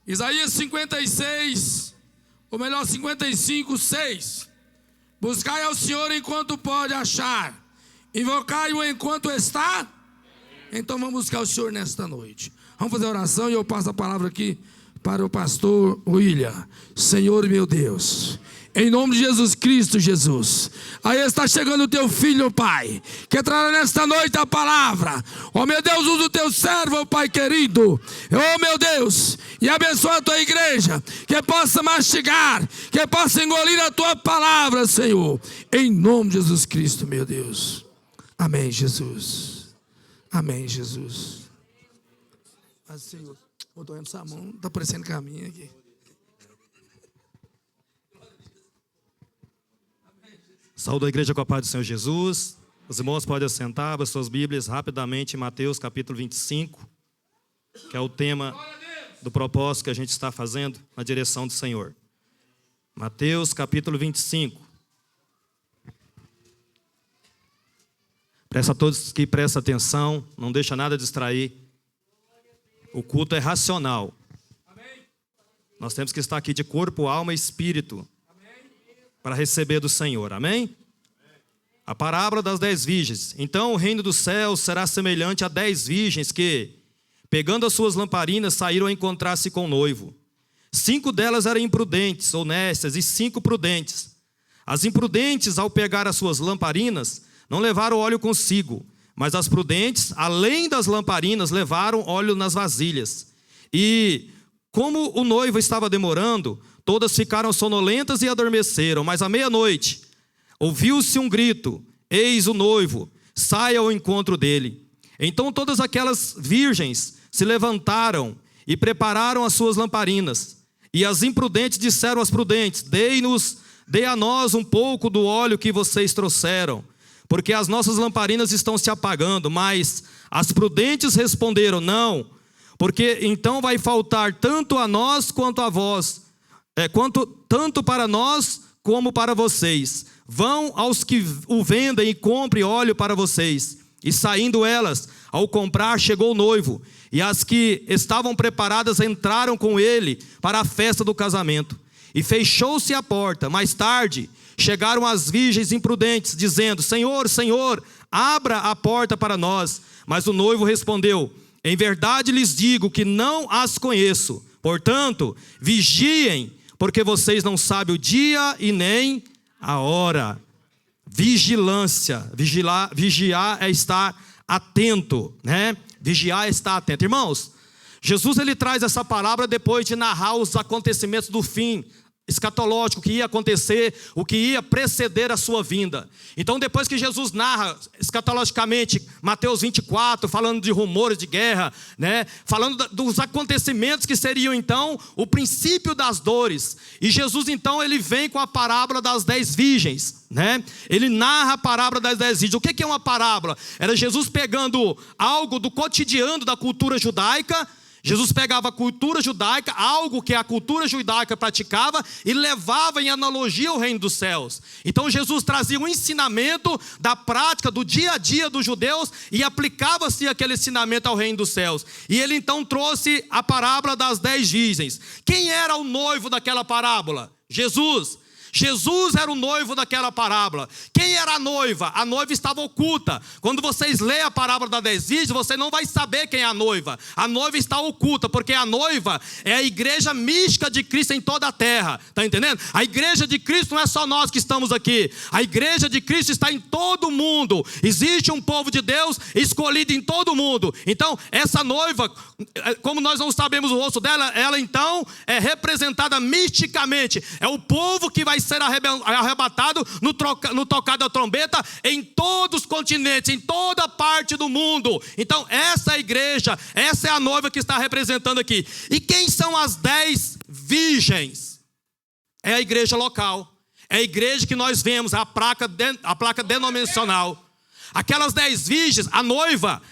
Isaías 56, ou melhor 55, 6. Buscai ao Senhor enquanto pode achar, invocai-o enquanto está. Então vamos buscar o Senhor nesta noite. Vamos fazer a oração e eu passo a palavra aqui para o pastor William. Senhor meu Deus, em nome de Jesus Cristo, Jesus, aí está chegando o teu filho, Pai, que trará nesta noite a palavra. Oh meu Deus, usa o teu servo, Pai querido, oh meu Deus, e abençoa a tua igreja, que possa mastigar, que possa engolir a tua palavra, Senhor, em nome de Jesus Cristo, meu Deus. Amém, Jesus. Amém, Jesus. Mas, Senhor, eu estou indo essa mão, está parecendo caminho aqui. Saúde a igreja com a paz do Senhor Jesus. Os irmãos podem assentar, abra suas Bíblias rapidamente em Mateus capítulo 25, que é o tema do propósito que a gente está fazendo na direção do Senhor. Mateus capítulo 25. Peço a todos que prestem atenção, não deixa nada distrair. O culto é racional. Nós temos que estar aqui de corpo, alma e espírito para receber do Senhor, amém? A parábola das 10 virgens. Então o reino dos céus será semelhante a 10 virgens que, pegando as suas lamparinas, saíram a encontrar-se com o noivo. 5 delas eram imprudentes, honestas, e 5 prudentes. As imprudentes, ao pegar as suas lamparinas, não levaram óleo consigo, mas as prudentes, além das lamparinas, levaram óleo nas vasilhas. E, como o noivo estava demorando, todas ficaram sonolentas e adormeceram. Mas à meia-noite, ouviu-se um grito: eis o noivo, saia ao encontro dele. Então todas aquelas virgens se levantaram e prepararam as suas lamparinas. E as imprudentes disseram às prudentes: dê a nós um pouco do óleo que vocês trouxeram, porque as nossas lamparinas estão se apagando. Mas as prudentes responderam: não, porque então vai faltar tanto a nós quanto a vós, tanto para nós como para vocês. Vão aos que o vendem e comprem óleo para vocês. E saindo elas, ao comprar, chegou o noivo, e as que estavam preparadas entraram com ele para a festa do casamento. E fechou-se a porta. Mais tarde chegaram as virgens imprudentes, dizendo: Senhor, Senhor, abra a porta para nós. Mas o noivo respondeu: em verdade lhes digo que não as conheço. Portanto, vigiem, porque vocês não sabem o dia e nem a hora. Vigilância. Vigiar é estar atento, né? Vigiar é estar atento. Irmãos, Jesus ele traz essa palavra depois de narrar os acontecimentos do fim escatológico, que ia acontecer, o que ia preceder a sua vinda. Então depois que Jesus narra escatologicamente Mateus 24, falando de rumores de guerra, né? Falando dos acontecimentos que seriam então o princípio das dores, e Jesus então ele vem com a parábola das 10 virgens, né? Ele narra a parábola das 10 virgens. O que é uma parábola? Era Jesus pegando algo do cotidiano da cultura judaica. Jesus pegava a cultura judaica, algo que a cultura judaica praticava, e levava em analogia ao reino dos céus. Então Jesus trazia um ensinamento da prática do dia a dia dos judeus e aplicava-se aquele ensinamento ao reino dos céus. E ele então trouxe a parábola das 10 virgens. Quem era o noivo daquela parábola? Jesus. Jesus era o noivo daquela parábola. Quem era a noiva? A noiva estava oculta. Quando vocês lêem a parábola das 10 virgens, você não vai saber quem é a noiva. A noiva está oculta, porque a noiva é a igreja mística de Cristo em toda a terra. Está entendendo? A igreja de Cristo não é só nós que estamos aqui. A igreja de Cristo está em todo o mundo. Existe um povo de Deus escolhido em todo o mundo. Então, essa noiva, como nós não sabemos o rosto dela, ela então é representada misticamente. É o povo que vai ser arrebatado no tocar da trombeta em todos os continentes, em toda parte do mundo. Então essa é a igreja, essa é a noiva que está representando aqui. E quem são as 10 virgens? É a igreja local, é a igreja que nós vemos, a placa denominacional. Aquelas 10 virgens, a noiva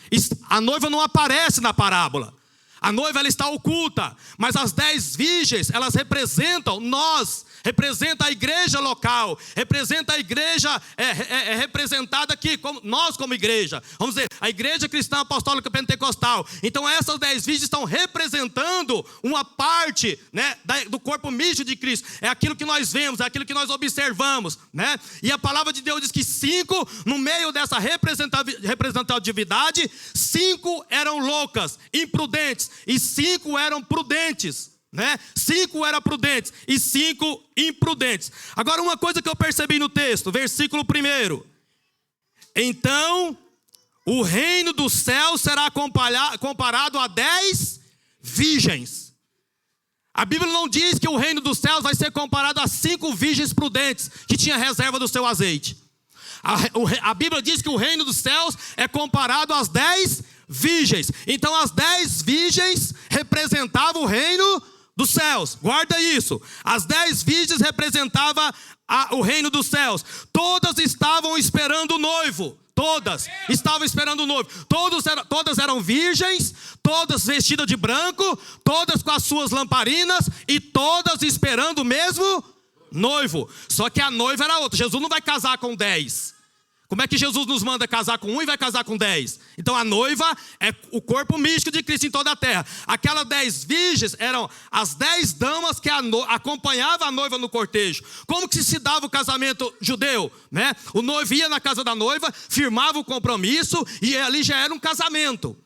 não aparece na parábola. A noiva, ela está oculta, mas as 10 virgens, elas representam nós, representa a igreja local, representa a igreja, é representada aqui, nós como igreja, vamos dizer, a igreja cristã apostólica pentecostal. Então essas 10 virgens estão representando uma parte, né, do corpo místico de Cristo. É aquilo que nós vemos, é aquilo que nós observamos, né? E a palavra de Deus diz que 5, no meio dessa representatividade, 5 eram loucas, imprudentes, e 5 eram prudentes, né? 5 eram prudentes e 5 imprudentes. Agora, uma coisa que eu percebi no texto, versículo 1: então o reino do céu será comparado a 10 virgens. A Bíblia não diz que o reino dos céus vai ser comparado a 5 virgens prudentes que tinha reserva do seu azeite. A Bíblia diz que o reino dos céus é comparado às 10 virgens. Então as 10 virgens representavam o reino dos céus. Guarda isso. As 10 virgens representavam o reino dos céus. Todas estavam esperando o noivo. Todas estavam esperando o noivo. Todas eram virgens, todas vestidas de branco, todas com as suas lamparinas e todas esperando o mesmo noivo. Só que a noiva era outra. Jesus não vai casar com 10. Como é que Jesus nos manda casar com 1 e vai casar com 10? Então a noiva é o corpo místico de Cristo em toda a terra. Aquelas 10 virgens eram as 10 damas que acompanhavam a noiva no cortejo. Como que se dava o casamento judeu, né? O noivo ia na casa da noiva, firmava o compromisso e ali já era um casamento.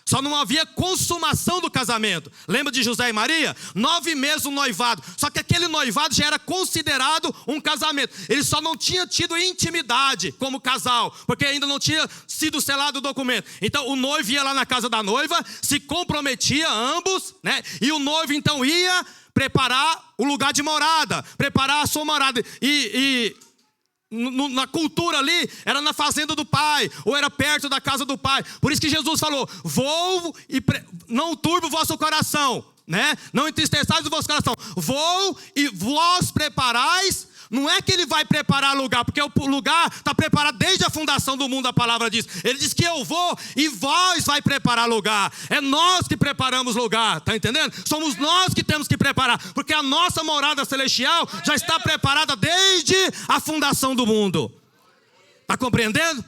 Só não havia consumação do casamento. Lembra de José e Maria? 9 meses o noivado. Só que aquele noivado já era considerado um casamento. Ele só não tinha tido intimidade como casal, porque ainda não tinha sido selado o documento. Então o noivo ia lá na casa da noiva, se comprometia ambos, né? E o noivo então ia preparar o lugar de morada, preparar a sua morada. Na cultura ali, era na fazenda do pai, ou era perto da casa do pai. Por isso que Jesus falou: vou e não turbe o vosso coração, né? Não entristeçais o vosso coração. Vou e vós preparais. Não é que ele vai preparar lugar, porque o lugar está preparado desde a fundação do mundo, a palavra diz. Ele diz que eu vou e vós vai preparar lugar. É nós que preparamos lugar, está entendendo? Somos nós que temos que preparar, porque a nossa morada celestial já está preparada desde a fundação do mundo. Está compreendendo?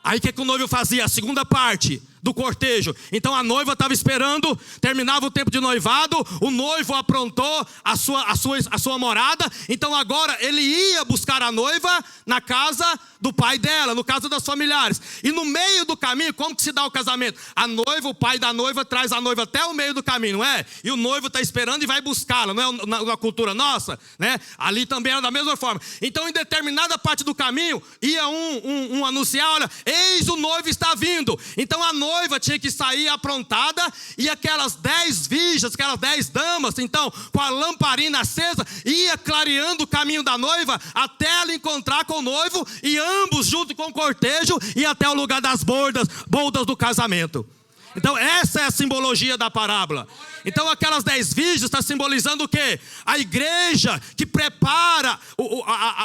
Aí o que o noivo fazia? A segunda parte do cortejo. Então a noiva estava esperando, terminava o tempo de noivado, o noivo aprontou a sua morada. Então agora ele ia buscar a noiva na casa do pai dela, no caso das familiares. E no meio do caminho, como que se dá o casamento? A noiva, o pai da noiva traz a noiva até o meio do caminho, não é? E o noivo está esperando e vai buscá-la, não é na cultura nossa, né? Ali também era da mesma forma. Então em determinada parte do caminho, ia um anunciar: olha, eis o noivo está vindo. Então a noiva tinha que sair aprontada, e aquelas 10 virgens, aquelas 10 damas, então, com a lamparina acesa, ia clareando o caminho da noiva até ela encontrar com o noivo, e ambos, junto com o cortejo, iam até o lugar das bodas do casamento. Então essa é a simbologia da parábola. Então aquelas 10 virgens está simbolizando o quê? A igreja que prepara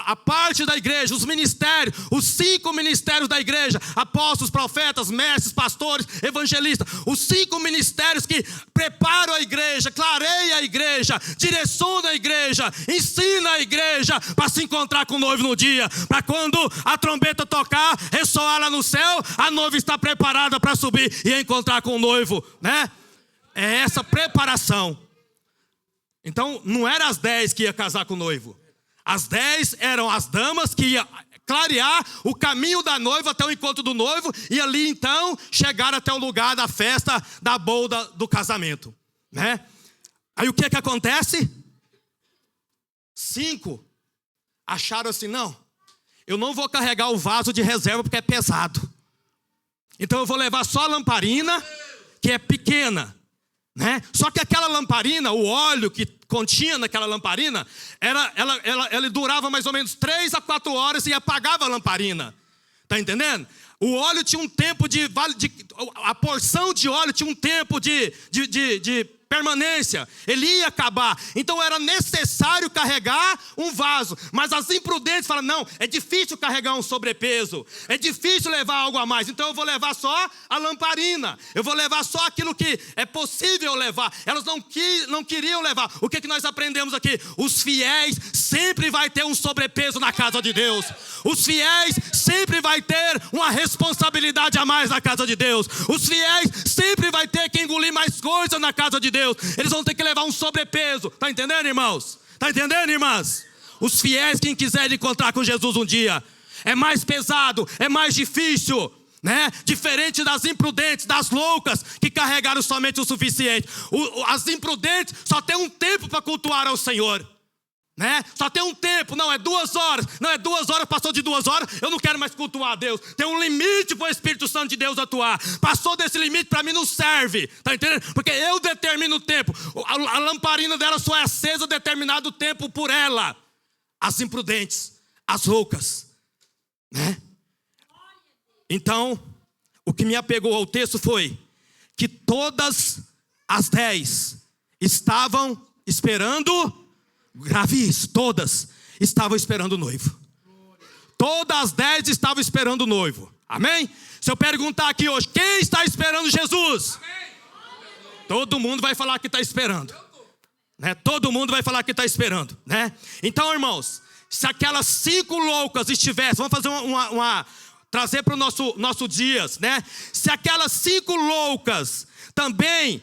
a parte da igreja, os ministérios, os 5 ministérios da igreja: apóstolos, profetas, mestres, pastores, evangelistas. Os 5 ministérios que preparam a igreja, clareiam a igreja, direcionam a igreja, ensinam a igreja para se encontrar com o noivo no dia, para quando a trombeta tocar, ressoar lá no céu, a noiva está preparada para subir e encontrar com o noivo, né? É essa preparação. Então não eram as 10 que ia casar com o noivo. As 10 eram as damas que iam clarear o caminho da noiva até o encontro do noivo, e ali então chegar até o lugar da festa, da boda, do casamento, né? Aí o que é que acontece? 5 acharam assim: não, eu não vou carregar o vaso de reserva porque é pesado. Então eu vou levar só a lamparina, que é pequena, né? Só que aquela lamparina, o óleo que continha naquela lamparina, ela durava mais ou menos 3 a 4 horas e apagava a lamparina. Está entendendo? O óleo tinha um tempo a porção de óleo tinha um tempo de permanência, ele ia acabar. Então era necessário carregar um vaso. Mas as imprudentes falam, não, é difícil carregar um sobrepeso, é difícil levar algo a mais, então eu vou levar só a lamparina, eu vou levar só aquilo que é possível levar. Elas não queriam levar. O que nós aprendemos aqui? Os fiéis sempre vai ter um sobrepeso na casa de Deus. Os fiéis sempre vai ter uma responsabilidade a mais na casa de Deus. Os fiéis sempre vai ter que engolir mais coisas na casa de Deus. Eles vão ter que levar um sobrepeso. Está entendendo, irmãos? Está entendendo, irmãs? Os fiéis, quem quiser encontrar com Jesus um dia, é mais pesado, é mais difícil, né? Diferente das imprudentes, das loucas, que carregaram somente o suficiente. As imprudentes só tem um tempo para cultuar ao Senhor, né? Só tem um tempo, não é 2 horas. Não é 2 horas, passou de 2 horas, eu não quero mais cultuar a Deus. Tem um limite para o Espírito Santo de Deus atuar. Passou desse limite, para mim não serve. Está entendendo? Porque eu determino o tempo. A lamparina dela só é acesa determinado tempo por ela. As imprudentes, as loucas, né? Então, o que me apegou ao texto foi que todas as 10 estavam esperando. Grave isso, todas estavam esperando o noivo. Todas as 10 estavam esperando o noivo. Amém? Se eu perguntar aqui hoje, quem está esperando Jesus? Amém. Todo mundo vai falar que está esperando, né? Todo mundo vai falar que está esperando, né? Então, irmãos, se aquelas 5 loucas estivessem, vamos fazer trazer para o nosso dias, né? Se aquelas 5 loucas também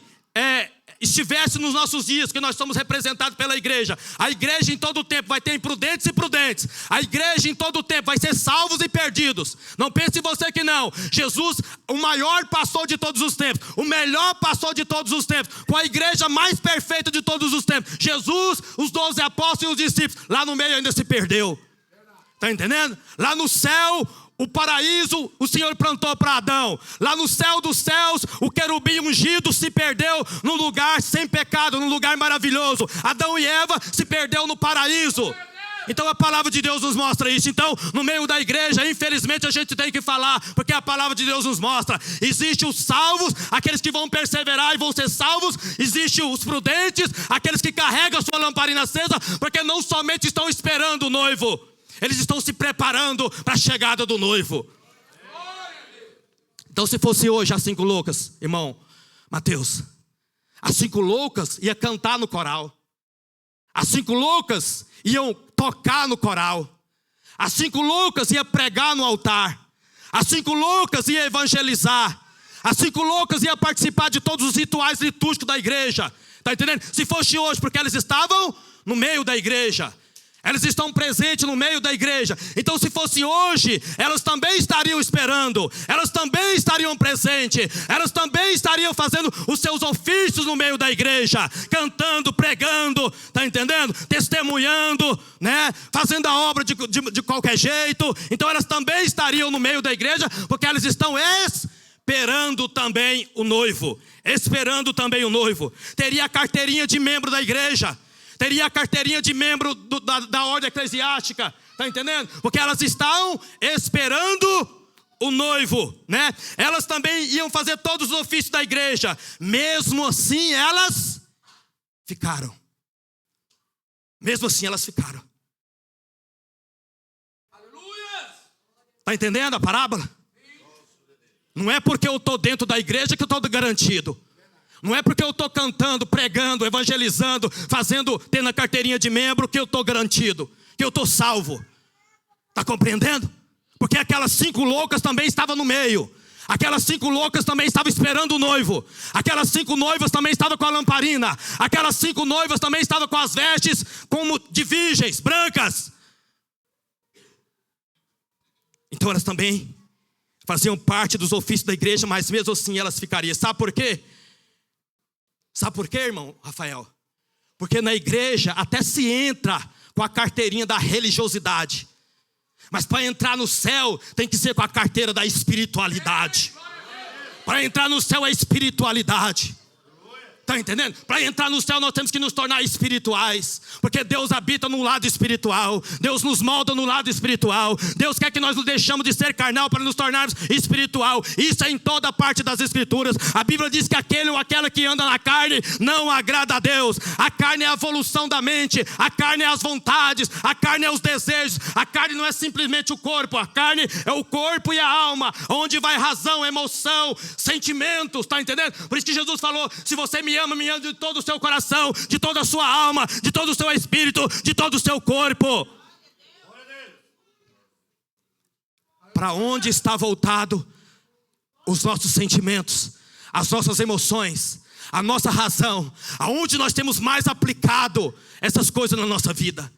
estivesse nos nossos dias, que nós somos representados pela igreja. A igreja em todo o tempo vai ter imprudentes e prudentes. A igreja em todo o tempo vai ser salvos e perdidos. Não pense você que não. Jesus, o maior pastor de todos os tempos, o melhor pastor de todos os tempos, com a igreja mais perfeita de todos os tempos. Jesus, os 12 apóstolos e os discípulos, lá no meio ainda se perdeu. Está entendendo? Lá no céu, o paraíso, o Senhor plantou para Adão. Lá no céu dos céus, o querubim ungido se perdeu num lugar sem pecado, num lugar maravilhoso. Adão e Eva se perdeu no paraíso. Então a palavra de Deus nos mostra isso. Então, no meio da igreja, infelizmente a gente tem que falar, porque a palavra de Deus nos mostra. Existem os salvos, aqueles que vão perseverar e vão ser salvos. Existem os prudentes, aqueles que carregam a sua lamparina acesa, porque não somente estão esperando o noivo, eles estão se preparando para a chegada do noivo. Então, se fosse hoje as 5 loucas, irmão Mateus, as 5 loucas iam cantar no coral. As 5 loucas iam tocar no coral. As 5 loucas iam pregar no altar. As 5 loucas iam evangelizar. As 5 loucas iam participar de todos os rituais litúrgicos da igreja. Está entendendo? Se fosse hoje, porque elas estavam no meio da igreja. Elas estão presentes no meio da igreja. Então, se fosse hoje, elas também estariam esperando. Elas também estariam presentes. Elas também estariam fazendo os seus ofícios no meio da igreja. Cantando, pregando, está entendendo? Testemunhando, né? Fazendo a obra de qualquer jeito. Então, elas também estariam no meio da igreja, porque elas estão esperando também o noivo. Esperando também o noivo. Teria a carteirinha de membro da igreja. Teria a carteirinha de membro da ordem eclesiástica, está entendendo? Porque elas estão esperando o noivo, né? Elas também iam fazer todos os ofícios da igreja. Mesmo assim, elas ficaram. Mesmo assim, elas ficaram. Aleluia! Está entendendo a parábola? Não é porque eu estou dentro da igreja que eu estou garantido. Não é porque eu estou cantando, pregando, evangelizando, tendo a carteirinha de membro que eu estou garantido, que eu estou salvo. Está compreendendo? Porque aquelas 5 loucas também estavam no meio. Aquelas 5 loucas também estavam esperando o noivo. Aquelas 5 noivas também estavam com a lamparina. Aquelas 5 noivas também estavam com as vestes como de virgens, brancas. Então elas também faziam parte dos ofícios da igreja, mas mesmo assim elas ficariam. Sabe por quê? Sabe por quê, irmão Rafael? Porque na igreja até se entra com a carteirinha da religiosidade. Mas para entrar no céu tem que ser com a carteira da espiritualidade. Para entrar no céu é espiritualidade. Está entendendo? Para entrar no céu nós temos que nos tornar espirituais. Porque Deus habita no lado espiritual. Deus nos molda no lado espiritual. Deus quer que nós nos deixamos de ser carnal para nos tornarmos espiritual. Isso é em toda parte das escrituras. A Bíblia diz que aquele ou aquela que anda na carne não agrada a Deus. A carne é a evolução da mente. A carne é as vontades. A carne é os desejos. A carne não é simplesmente o corpo. A carne é o corpo e a alma. Onde vai razão, emoção, sentimentos. Está entendendo? Por isso que Jesus falou, se você me ama de todo o seu coração, de toda a sua alma, de todo o seu espírito, de todo o seu corpo. Para onde está voltado os nossos sentimentos, as nossas emoções, a nossa razão? Aonde nós temos mais aplicado essas coisas na nossa vida?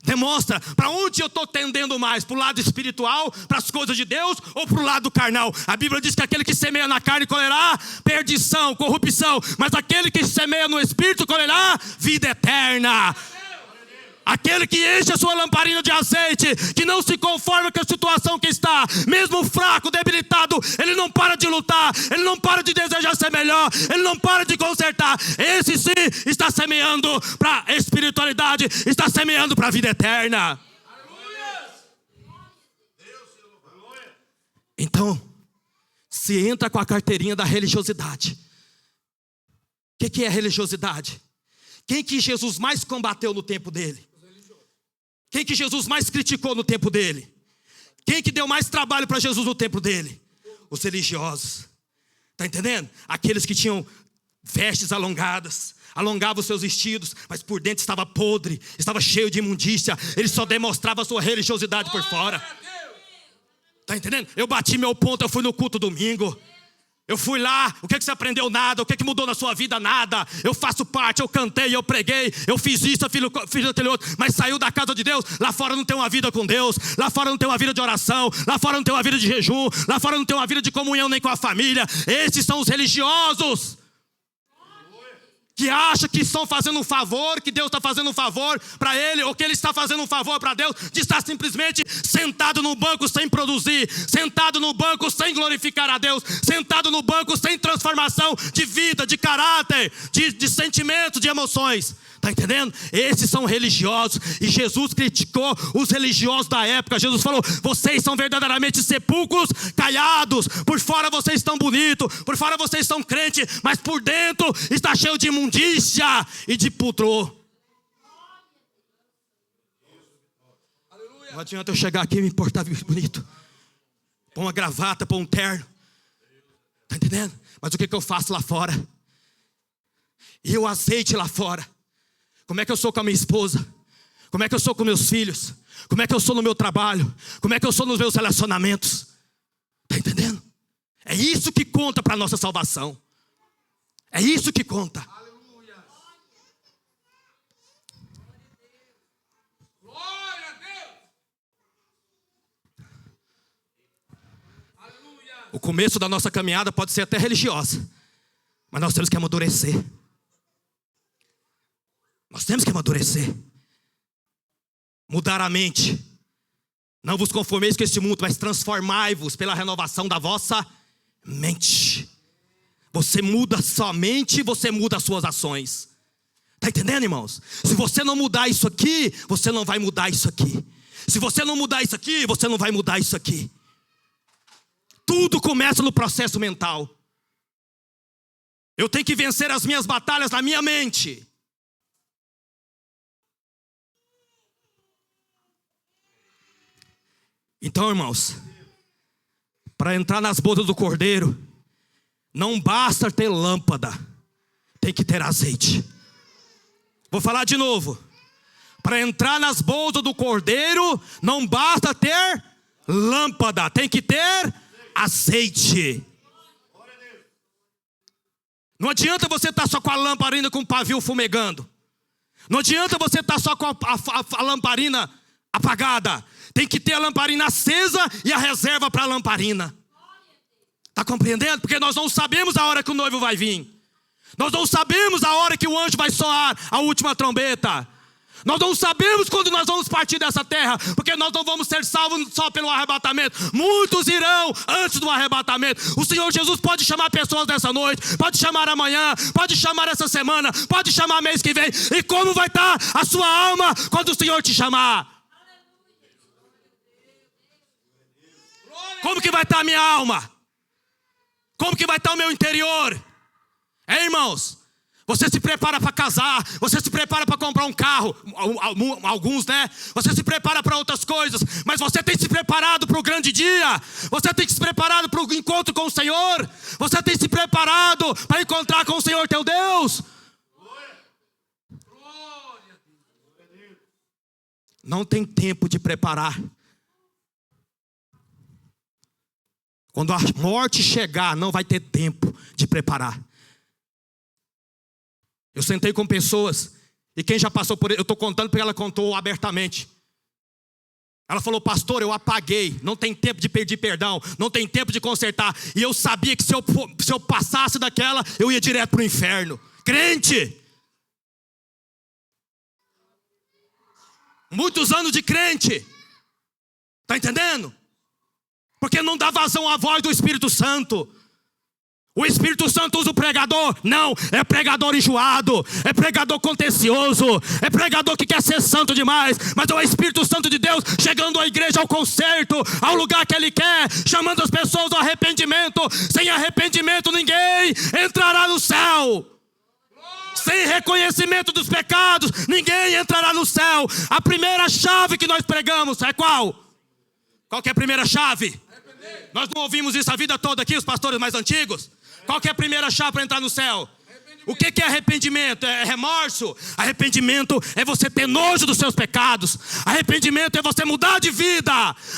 Demonstra para onde eu estou tendendo mais, para o lado espiritual, para as coisas de Deus, ou para o lado carnal. A Bíblia diz que aquele que semeia na carne colherá perdição, corrupção, mas aquele que semeia no espírito colherá vida eterna. Aquele que enche a sua lamparina de azeite, que não se conforma com a situação que está, mesmo fraco, debilitado, ele não para de lutar, ele não para de desejar ser melhor, ele não para de consertar. Esse sim está semeando para a espiritualidade, está semeando para a vida eterna. Então, se entra com a carteirinha da religiosidade. O que é religiosidade? Quem que Jesus mais combateu no tempo dele? Quem que Jesus mais criticou no tempo dele? Quem que deu mais trabalho para Jesus no tempo dele? Os religiosos. Está entendendo? Aqueles que tinham vestes alongadas, alongavam os seus vestidos, mas por dentro estava podre, estava cheio de imundícia. Ele só demonstrava a sua religiosidade por fora. Está entendendo? Eu bati meu ponto, eu fui no culto domingo. Eu fui lá, o que você aprendeu? Nada. O que mudou na sua vida? Nada. Eu faço parte, eu cantei, eu preguei, eu fiz isso, eu fiz aquele outro. Mas saiu da casa de Deus, lá fora não tem uma vida com Deus. Lá fora não tem uma vida de oração. Lá fora não tem uma vida de jejum. Lá fora não tem uma vida de comunhão nem com a família. Esses são os religiosos que acham que estão fazendo um favor, que Deus está fazendo um favor para ele, ou que ele está fazendo um favor para Deus, de estar simplesmente sentado no banco sem produzir, sentado no banco sem glorificar a Deus, sentado no banco sem transformação de vida, de caráter, de sentimento, de emoções. Está entendendo? Esses são religiosos. E Jesus criticou os religiosos da época. Jesus falou, vocês são verdadeiramente sepulcros caiados. Por fora vocês estão bonitos, por fora vocês são crentes, mas por dentro está cheio de imundícia e de pudor. Não adianta eu chegar aqui e me portar bonito, pôr uma gravata, pôr um terno. Está entendendo? Mas o que eu faço lá fora? E o azeite lá fora? Como é que eu sou com a minha esposa? Como é que eu sou com meus filhos? Como é que eu sou no meu trabalho? Como é que eu sou nos meus relacionamentos? Está entendendo? É isso que conta para a nossa salvação. É isso que conta. Aleluia. Glória a Deus. Aleluia. O começo da nossa caminhada pode ser até religiosa, mas nós temos que amadurecer. Nós temos que amadurecer. Mudar a mente. Não vos conformeis com este mundo, mas transformai-vos pela renovação da vossa mente. Você muda sua mente, você muda as suas ações. Está entendendo, irmãos? Se você não mudar isso aqui, você não vai mudar isso aqui. Se você não mudar isso aqui, você não vai mudar isso aqui. Tudo começa no processo mental. Eu tenho que vencer as minhas batalhas na minha mente. Então, irmãos, para entrar nas bodas do Cordeiro, não basta ter lâmpada, tem que ter azeite. Vou falar de novo. Para entrar nas bodas do Cordeiro, não basta ter lâmpada, tem que ter azeite. Não adianta você estar só com a lamparina com o pavio fumegando. Não adianta você estar só com a lamparina apagada. Tem que ter a lamparina acesa e a reserva para a lamparina. Está compreendendo? Porque nós não sabemos a hora que o noivo vai vir. Nós não sabemos a hora que o anjo vai soar a última trombeta. Nós não sabemos quando nós vamos partir dessa terra, porque nós não vamos ser salvos só pelo arrebatamento. Muitos irão antes do arrebatamento. O Senhor Jesus pode chamar pessoas nessa noite, pode chamar amanhã, pode chamar essa semana, pode chamar mês que vem. E como vai estar a sua alma quando o Senhor te chamar? Como que vai estar a minha alma? Como que vai estar o meu interior? Irmãos, você se prepara para casar, você se prepara para comprar um carro, alguns, né? Você se prepara para outras coisas, mas você tem se preparado para o grande dia, você tem se preparado para o encontro com o Senhor, você tem se preparado para encontrar com o Senhor teu Deus. Não tem tempo de preparar. Quando a morte chegar, não vai ter tempo de preparar. Eu sentei com pessoas, e quem já passou por isso, eu estou contando porque ela contou abertamente. Ela falou: pastor, eu apaguei, não tem tempo de pedir perdão, não tem tempo de consertar. E eu sabia que se eu passasse daquela, eu ia direto para o inferno. Crente! Muitos anos de crente. Está entendendo? Porque não dá vazão à voz do Espírito Santo. O Espírito Santo usa o pregador? Não, é pregador enjoado, é pregador contencioso, é pregador que quer ser santo demais. Mas é o Espírito Santo de Deus chegando à igreja, ao concerto, ao lugar que Ele quer, chamando as pessoas ao arrependimento. Sem arrependimento ninguém entrará no céu. Sem reconhecimento dos pecados ninguém entrará no céu. A primeira chave que nós pregamos é qual? Qual que é a primeira chave? Nós não ouvimos isso a vida toda aqui, os pastores mais antigos? Qual que é a primeira chave para entrar no céu? O que é arrependimento? É remorso? Arrependimento é você ter nojo dos seus pecados. Arrependimento é você mudar de vida.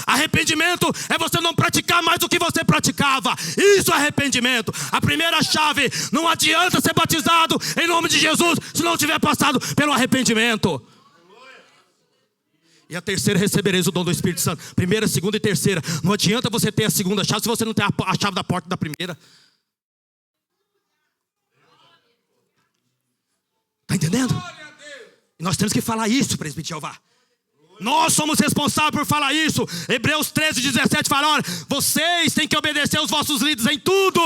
Arrependimento é você não praticar mais do que você praticava. Isso é arrependimento. A primeira chave: não adianta ser batizado em nome de Jesus se não tiver passado pelo arrependimento. E a terceira: recebereis o dom do Espírito Santo. Primeira, segunda e terceira. Não adianta você ter a segunda chave se você não tem a chave da porta da primeira. Está entendendo? E nós temos que falar isso, presbítero Jeová. Nós somos responsáveis por falar isso. Hebreus 13:17 fala: olha, vocês têm que obedecer aos vossos líderes em tudo.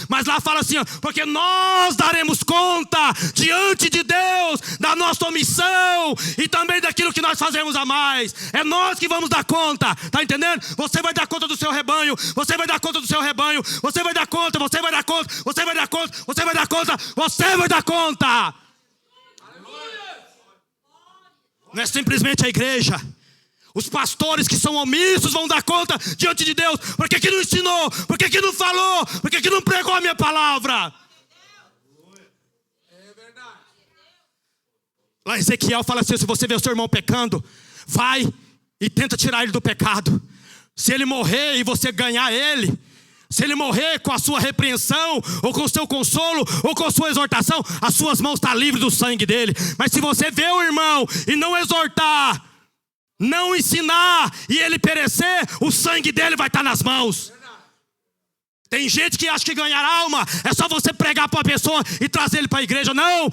Mas lá fala assim: ó, porque nós daremos conta diante de Deus da nossa omissão e também daquilo que nós fazemos a mais. É nós que vamos dar conta. Está entendendo? Você vai dar conta do seu rebanho. Você vai dar conta do seu rebanho. Você vai dar conta, você vai dar conta, você vai dar conta, você vai dar conta, você vai dar conta. Não é simplesmente a igreja. Os pastores que são omissos vão dar conta diante de Deus. Por que não ensinou? Por que não falou? Por que não pregou a minha palavra? É verdade. Lá Ezequiel fala assim: se você vê o seu irmão pecando, vai e tenta tirar ele do pecado. Se ele morrer e você ganhar ele, se ele morrer com a sua repreensão, ou com o seu consolo, ou com a sua exortação, as suas mãos estão livres do sangue dele. Mas se você vê o irmão e não exortar, não ensinar, e ele perecer, o sangue dele vai estar nas mãos. Tem gente que acha que ganhar alma é só você pregar para a pessoa e trazer ele para a igreja. Não,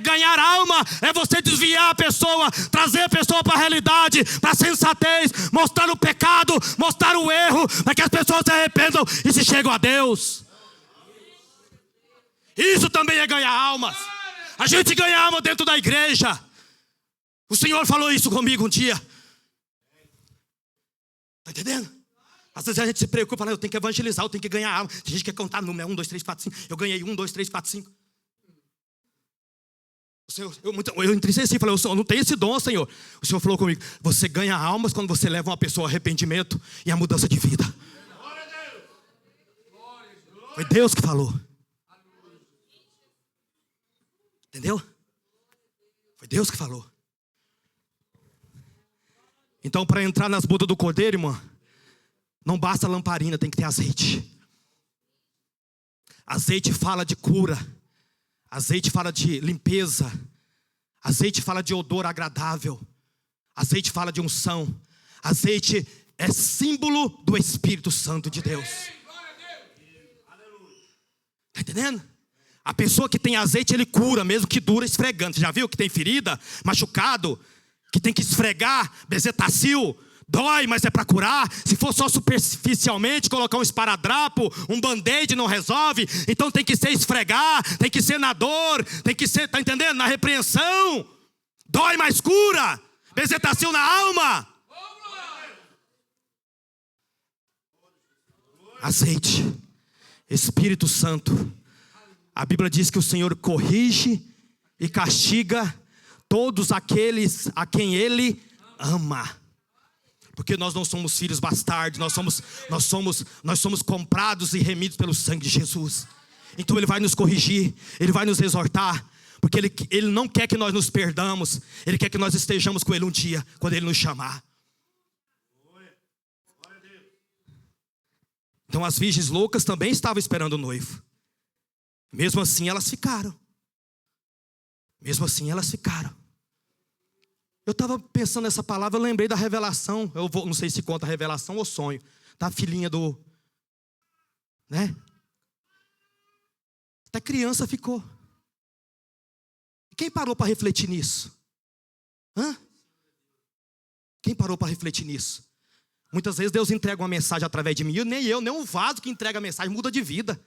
ganhar alma é você desviar a pessoa, trazer a pessoa para a realidade, para a sensatez, mostrar o pecado, mostrar o erro, para que as pessoas se arrependam e se chegam a Deus. Isso também é ganhar almas. A gente ganha alma dentro da igreja. O Senhor falou isso comigo um dia. Está entendendo? Às vezes a gente se preocupa: eu tenho que evangelizar, eu tenho que ganhar alma. Tem gente que quer contar número: 1, 2, 3, 4, 5. Eu ganhei 1, 2, 3, 4, 5. O Senhor, eu entristeci e falei: eu não tenho esse dom, Senhor. O Senhor falou comigo: você ganha almas quando você leva uma pessoa ao arrependimento e a mudança de vida. Foi Deus que falou. Entendeu? Foi Deus que falou. Então, para entrar nas bodas do Cordeiro, irmã, não basta lamparina, tem que ter azeite. Azeite fala de cura. Azeite fala de limpeza. Azeite fala de odor agradável. Azeite fala de unção. Azeite é símbolo do Espírito Santo de Deus. Está entendendo? A pessoa que tem azeite, ele cura, mesmo que dura esfregando. Você já viu que tem ferida, machucado? que tem que esfregar, bezetacil, dói, mas é para curar. Se for só superficialmente, colocar um esparadrapo, um band-aid não resolve. Então tem que ser esfregar, tem que ser na dor, tem que ser, tá entendendo? Na repreensão. Dói, mas cura. Bezetacil na alma. Azeite, Espírito Santo. A Bíblia diz que o Senhor corrige e castiga todos aqueles a quem Ele ama. Porque nós não somos filhos bastardos, nós somos comprados e remidos pelo sangue de Jesus. Então Ele vai nos corrigir, Ele vai nos exortar, porque Ele não quer que nós nos perdamos, Ele quer que nós estejamos com Ele um dia, quando Ele nos chamar. Então as virgens loucas também estavam esperando o noivo. Mesmo assim elas ficaram. Eu estava pensando nessa palavra, eu lembrei da revelação. Não sei se conta revelação ou sonho. Da filhinha do... né? Até criança ficou. Quem parou para refletir nisso? Quem parou para refletir nisso? Muitas vezes Deus entrega uma mensagem através de mim. Nem o vaso que entrega a mensagem muda de vida.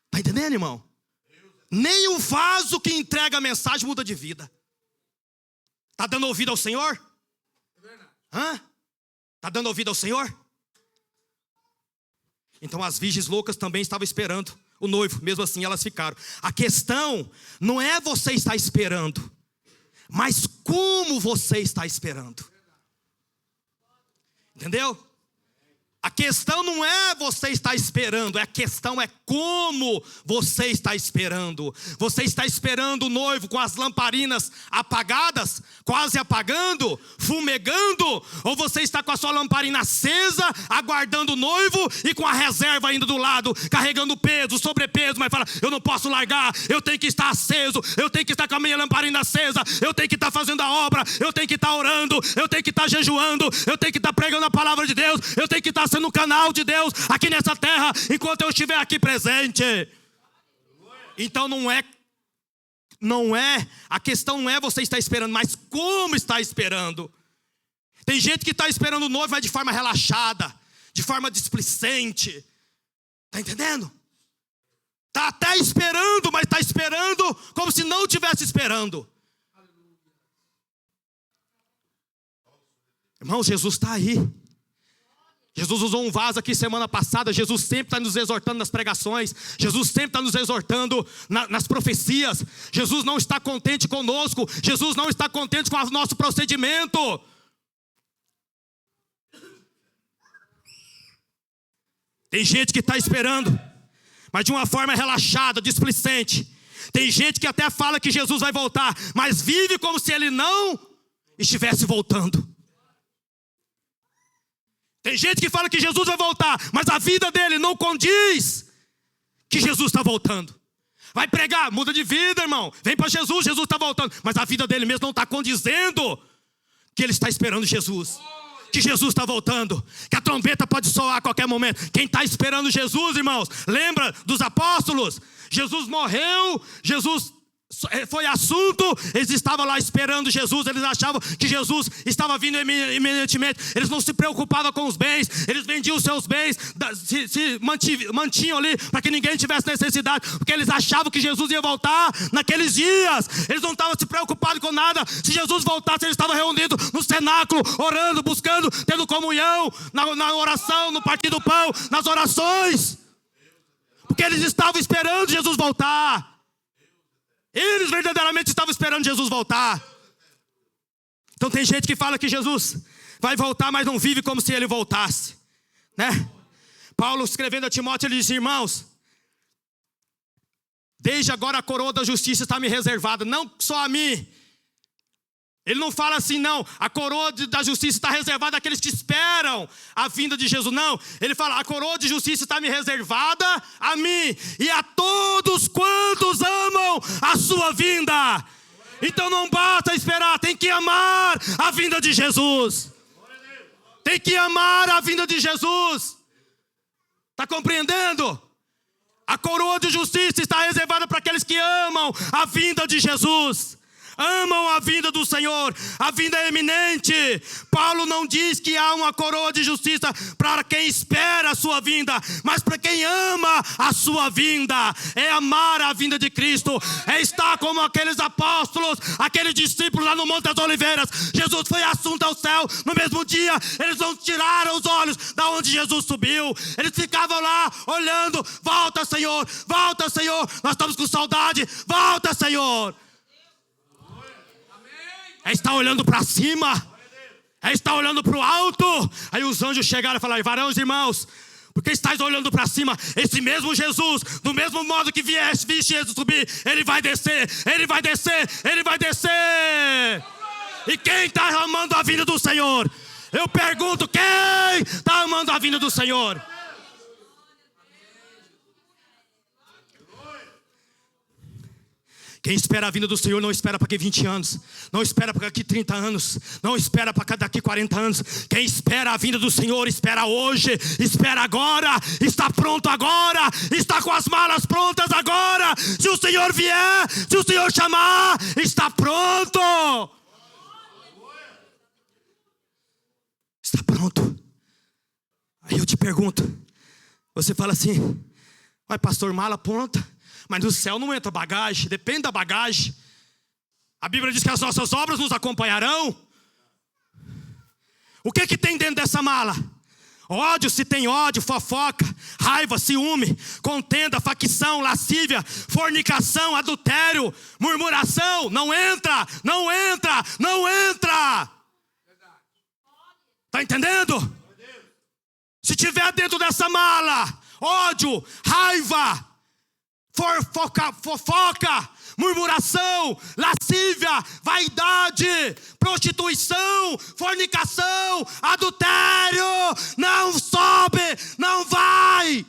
Está entendendo, irmão? Nem o vaso que entrega a mensagem muda de vida. Está dando ouvido ao Senhor? Está dando ouvido ao Senhor? Então as virgens loucas também estavam esperando o noivo. Mesmo assim elas ficaram. A questão não é você estar esperando, mas como você está esperando. Entendeu? A questão não é você estar esperando, a questão é como você está esperando. Você está esperando o noivo com as lamparinas apagadas, quase apagando, fumegando, ou você está com a sua lamparina acesa, aguardando o noivo e com a reserva ainda do lado, carregando peso, sobrepeso, mas fala, eu não posso largar, eu tenho que estar aceso, eu tenho que estar com a minha lamparina acesa, eu tenho que estar fazendo a obra, eu tenho que estar orando, eu tenho que estar jejuando, eu tenho que estar pregando a palavra de Deus, eu tenho que estar no canal de Deus aqui nessa terra enquanto eu estiver aqui presente. Então não é a questão não é você estar esperando, mas como está esperando. Tem gente que está esperando o noivo, mas de forma relaxada, de forma displicente. Está entendendo? Está até esperando, mas está esperando como se não estivesse esperando. Irmãos, Jesus está aí. Jesus usou um vaso aqui semana passada. Jesus sempre está nos exortando nas pregações. Jesus sempre está nos exortando nas profecias. Jesus não está contente conosco. Jesus não está contente com o nosso procedimento. Tem gente que está esperando, mas de uma forma relaxada, displicente. Tem gente que até fala que Jesus vai voltar, mas vive como se Ele não estivesse voltando. Tem gente que fala que Jesus vai voltar, mas a vida dele não condiz que Jesus está voltando. Vai pregar, muda de vida, irmão. Vem para Jesus, Jesus está voltando. Mas a vida dele mesmo não está condizendo que ele está esperando Jesus. Que Jesus está voltando. Que a trombeta pode soar a qualquer momento. Quem está esperando Jesus, irmãos, lembra dos apóstolos? Jesus morreu, Jesus... foi assunto, eles estavam lá esperando Jesus, eles achavam que Jesus estava vindo iminentemente, eles não se preocupavam com os bens, eles vendiam os seus bens, se mantinham ali para que ninguém tivesse necessidade, porque eles achavam que Jesus ia voltar naqueles dias, eles não estavam se preocupados com nada. Se Jesus voltasse, eles estavam reunidos no cenáculo, orando, buscando, tendo comunhão, na oração, no partir do pão, nas orações, porque eles estavam esperando Jesus voltar. Eles verdadeiramente estavam esperando Jesus voltar. Então tem gente que fala que Jesus vai voltar, mas não vive como se ele voltasse, né? Paulo escrevendo a Timóteo, ele disse, irmãos, desde agora a coroa da justiça está me reservada, não só a mim. Ele não fala assim, não, a coroa da justiça está reservada àqueles que esperam a vinda de Jesus. Não, ele fala, a coroa de justiça está me reservada a mim e a todos quantos amam a sua vinda. Então não basta esperar, tem que amar a vinda de Jesus. Tem que amar a vinda de Jesus. Está compreendendo? A coroa de justiça está reservada para aqueles que amam a vinda de Jesus. Amam a vinda do Senhor, a vinda é iminente. Paulo não diz que há uma coroa de justiça para quem espera a sua vinda, mas para quem ama a sua vinda. É amar a vinda de Cristo, é estar como aqueles apóstolos, aqueles discípulos lá no Monte das Oliveiras. Jesus foi assunto ao céu, no mesmo dia eles não tiraram os olhos da onde Jesus subiu. Eles ficavam lá olhando, volta Senhor, nós estamos com saudade, volta Senhor. É estar olhando para cima, é estar olhando para o alto. Aí os anjos chegaram e falaram: varões, irmãos, porque estáis olhando para cima? Esse mesmo Jesus, do mesmo modo que viste Jesus subir, ele vai descer. E quem está amando a vinda do Senhor? Eu pergunto, quem está amando a vinda do Senhor? Quem espera a vinda do Senhor não espera para daqui 20 anos, não espera para daqui 30 anos, não espera para daqui 40 anos. Quem espera a vinda do Senhor espera hoje, espera agora, está pronto agora, está com as malas prontas agora. Se o Senhor vier, se o Senhor chamar, está pronto. Está pronto. Aí eu te pergunto, você fala assim: vai pastor, mala pronta, mas no céu não entra bagagem, depende da bagagem. A Bíblia diz que as nossas obras nos acompanharão. O que tem dentro dessa mala? Ódio, se tem ódio, fofoca, raiva, ciúme, contenda, facção, lascívia, fornicação, adultério, murmuração. Não entra. Está entendendo? Se tiver dentro dessa mala ódio, raiva, fofoca, murmuração, lascívia, vaidade, prostituição, fornicação, adultério, não sobe, não vai.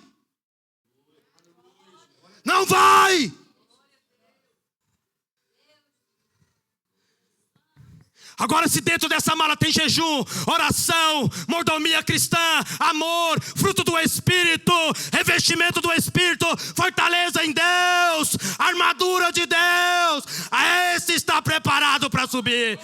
Agora, se dentro dessa mala tem jejum, oração, mordomia cristã, amor, fruto do Espírito, revestimento do Espírito, fortaleza em Deus, armadura de Deus, esse está preparado para subir.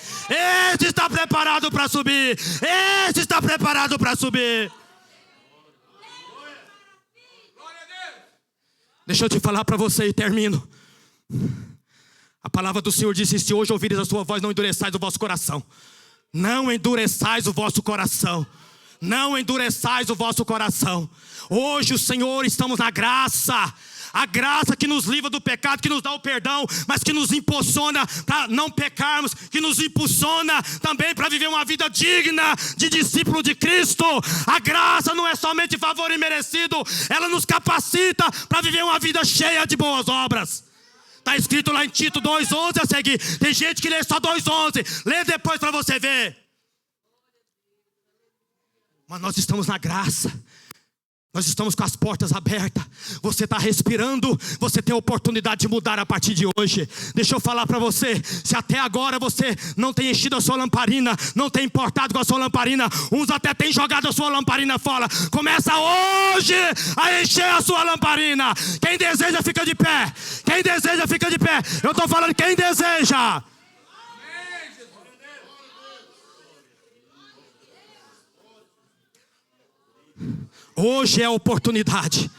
Deixa eu te falar para você e termino. A palavra do Senhor disse: se hoje ouvires a sua voz, não endureçais o vosso coração. Não endureçais o vosso coração. Hoje o Senhor, estamos na graça. A graça que nos livra do pecado, que nos dá o perdão, mas que nos impulsiona para não pecarmos, que nos impulsiona também para viver uma vida digna de discípulo de Cristo. A graça não é somente favor imerecido, ela nos capacita para viver uma vida cheia de boas obras. Está escrito lá em Tito 2,11 a seguir. Tem gente que lê só 2,11. Lê depois para você ver. Mas nós estamos na graça. Nós estamos com as portas abertas. Você está respirando. Você tem a oportunidade de mudar a partir de hoje. Deixa eu falar para você. Se até agora você não tem enchido a sua lamparina, não tem importado com a sua lamparina, uns até têm jogado a sua lamparina fora, começa hoje a encher a sua lamparina. Quem deseja fica de pé. Eu estou falando quem deseja. Hoje é a oportunidade.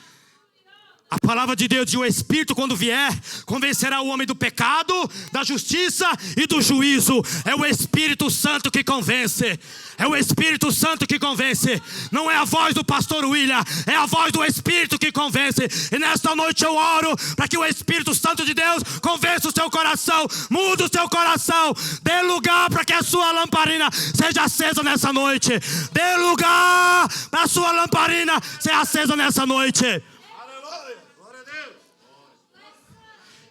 A palavra de Deus diz: o Espírito, quando vier, convencerá o homem do pecado, da justiça e do juízo. É o Espírito Santo que convence. Não é a voz do pastor William, é a voz do Espírito que convence. E nesta noite eu oro para que o Espírito Santo de Deus convença o seu coração, mude o seu coração. Dê lugar para que a sua lamparina seja acesa nessa noite. Dê lugar para a sua lamparina ser acesa nessa noite.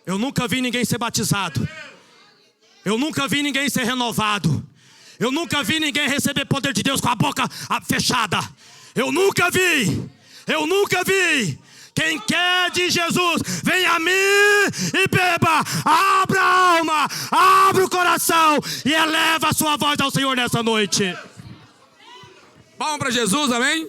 Eu nunca vi ninguém ser batizado. Eu nunca vi ninguém ser renovado. Eu nunca vi ninguém receber poder de Deus com a boca fechada. Eu nunca vi. Quem quer de Jesus, vem a mim e beba. Abra a alma, abra o coração e eleva a sua voz ao Senhor nessa noite. Palmas para Jesus, amém?